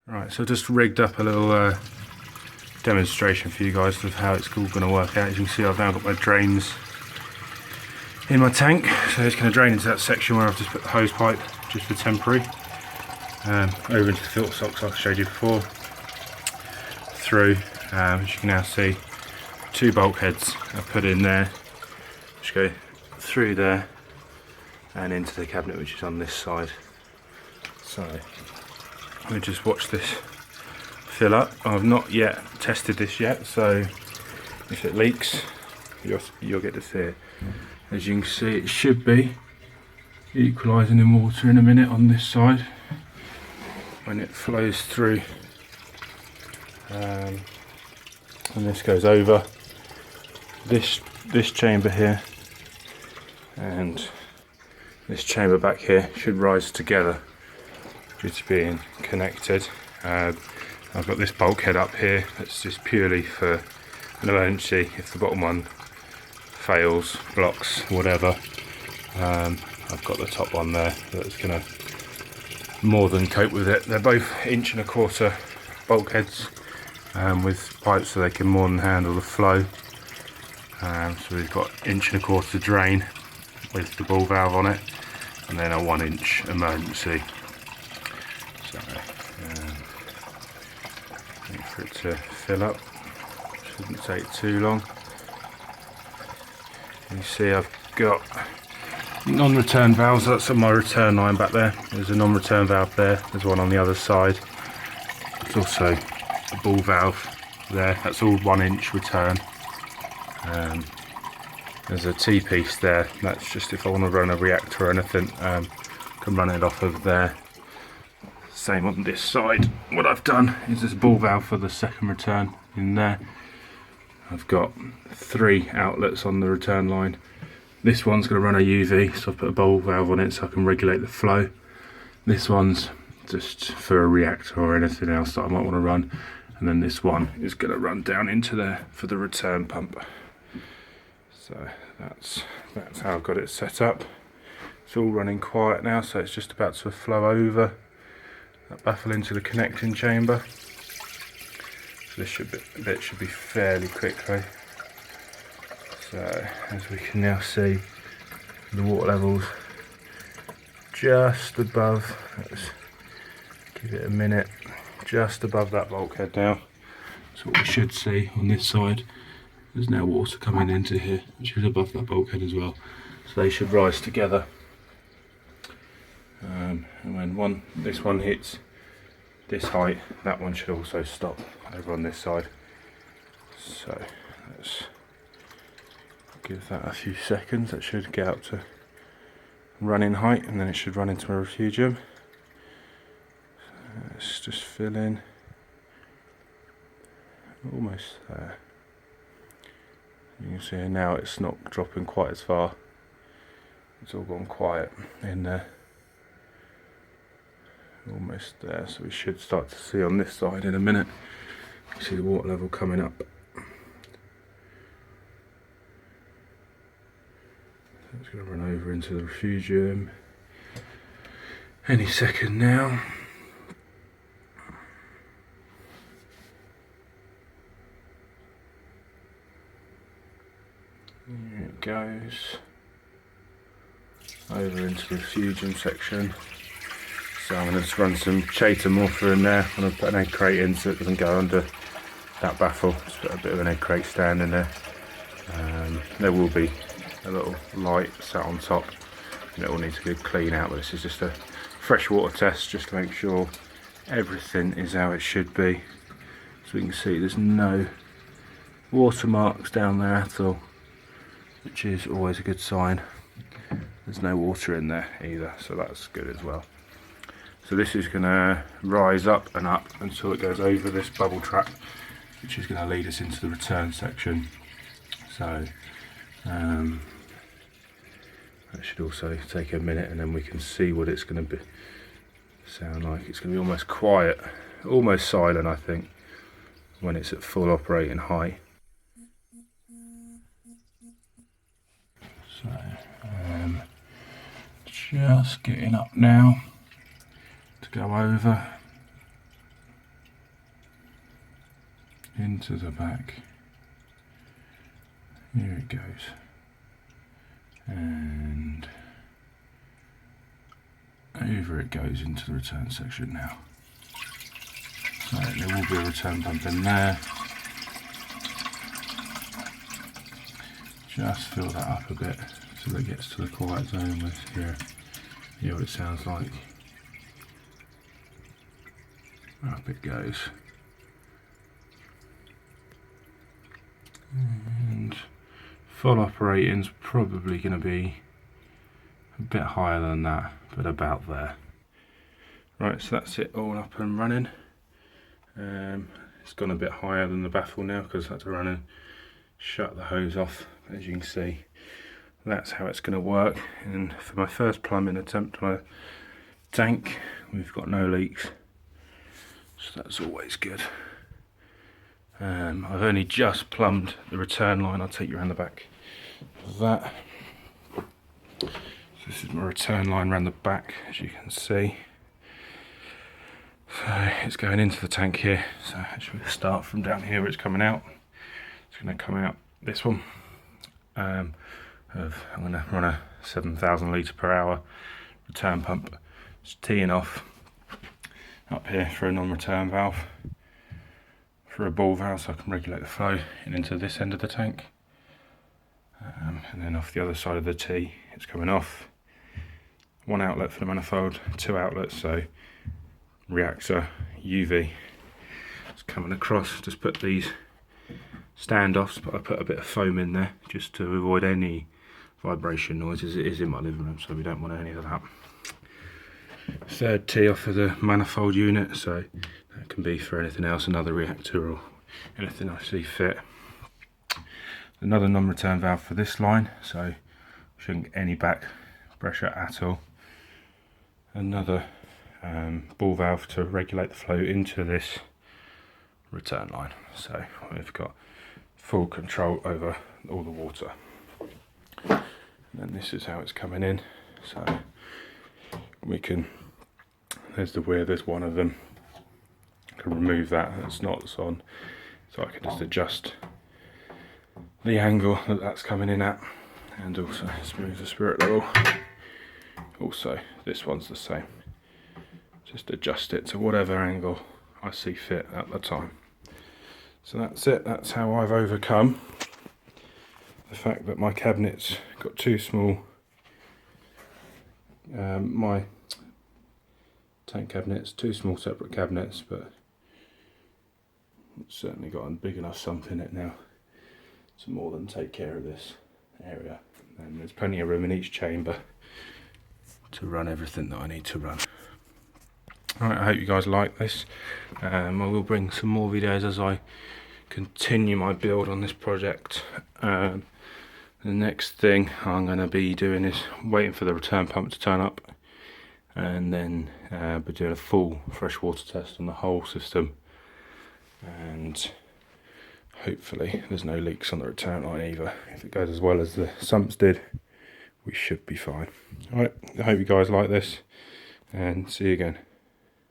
Right, so I just rigged up a little demonstration for you guys of how it's all going to work out. As you can see, I've now got my drains in my tank, so it's going to drain into that section where I've just put the hose pipe just for temporary, over into the filter socks like I showed you before, through, as you can now see, 2 bulkheads I've put in there, which go through there and into the cabinet which is on this side. So let me just watch this fill up. I've not yet tested this yet, so if it leaks you'll get to see it. As you can see, it should be equalising in water in a minute on this side when it flows through, and this goes over this chamber here, and this chamber back here should rise together due to being connected. I've got this bulkhead up here that's just purely for an emergency if the bottom one fails, blocks, whatever. I've got the top one there that's going to more than cope with it. They're both 1.25" bulkheads with pipes so they can more than handle the flow. So we've got 1.25" drain with the ball valve on it, and then a 1-inch emergency. So wait for it to fill up, shouldn't take too long. You see I've got non-return valves, that's on my return line back there. There's a non-return valve there, there's one on the other side. There's also a ball valve there, that's all 1-inch return. There's a T-piece there, that's just if I want to run a reactor or anything, can run it off of there. Same on this side. What I've done is this ball valve for the second return in there. I've got 3 outlets on the return line. This one's going to run a UV, so I've put a ball valve on it so I can regulate the flow. This one's just for a reactor or anything else that I might want to run. And then this one is going to run down into there for the return pump. So that's how I've got it set up. It's all running quiet now, so it's just about to flow over that baffle into the connecting chamber. So this bit should be fairly quickly. So as we can now see, the water levels just above, let's give it a minute, just above that bulkhead now. So what we should see on this side, there's now water coming into here, which is above that bulkhead as well. So they should rise together. And when this one hits this height, that one should also stop over on this side. So let's give that a few seconds. That should get up to running height, and then it should run into my refugium. So let's just fill in. Almost there. You can see now it's not dropping quite as far. It's all gone quiet in there. Almost there, so we should start to see on this side in a minute. You see the water level coming up. So it's going to run over into the refugium any second now. There it goes over into the refugium section. So I'm going to just run some chater mortar in there. I'm going to put an egg crate in so it doesn't go under that baffle. Just put a bit of an egg crate stand in there. There will be a little light sat on top, and it will need to go clean out, but this is just a fresh water test just to make sure everything is how it should be. So we can see there's no watermarks down there at all, which is always a good sign. There's no water in there either, so that's good as well. So this is going to rise up and up until it goes over this bubble trap, which is going to lead us into the return section. So that should also take a minute, and then we can see what it's going to sound like. It's going to be almost quiet, almost silent I think, when it's at full operating height. So just getting up now to go over. into the back. Here it goes. And over it goes into the return section now. So there will be a return pump in there. Just fill that up a bit so that it gets to the quiet zone. Let's hear what it sounds like. Up it goes. And full operating is probably going to be a bit higher than that, but about there. Right, so that's it all up and running. It's gone a bit higher than the baffle now because I had to run and shut the hose off. As you can see, that's how it's going to work. And for my first plumbing attempt on a tank, we've got no leaks, so that's always good. I've only just plumbed the return line. I'll take you around the back of that. So this is my return line around the back, as you can see. So it's going into the tank here. So actually we'll start from down here where it's coming out. It's going to come out this one. I'm going to run a 7,000 litre per hour return pump. Just teeing off up here for a non-return valve, for a ball valve, so I can regulate the flow in into this end of the tank. And then off the other side of the tee, it's coming off. One outlet for the manifold, two outlets, so reactor, UV. It's coming across. Just put these standoffs, but I put a bit of foam in there just to avoid any vibration noise, as it is in my living room, so we don't want any of that. Third tee off of the manifold unit, so that can be for anything else, another reactor or anything I see fit. Another non-return valve for this line, so shouldn't get any back pressure at all. Another ball valve to regulate the flow into this return line, so we've got full control over all the water. And then this is how it's coming in, so we can, there's the weir, there's one of them. I can remove that, that's not on, so I can just adjust the angle that that's coming in at, and also smooth the spirit level. Also this one's the same, just adjust it to whatever angle I see fit at the time. So that's it, that's how I've overcome the fact that my cabinet's got too small. My tank cabinet's two small separate cabinets, but it's certainly got a big enough sump in it now to more than take care of this area. And there's plenty of room in each chamber to run everything that I need to run. Alright, I hope you guys like this. I will bring some more videos as I continue my build on this project. The next thing I'm going to be doing is waiting for the return pump to turn up, and then be doing a full freshwater test on the whole system, and hopefully there's no leaks on the return line either. If it goes as well as the sumps did, we should be fine. Alright, I hope you guys like this, and see you again.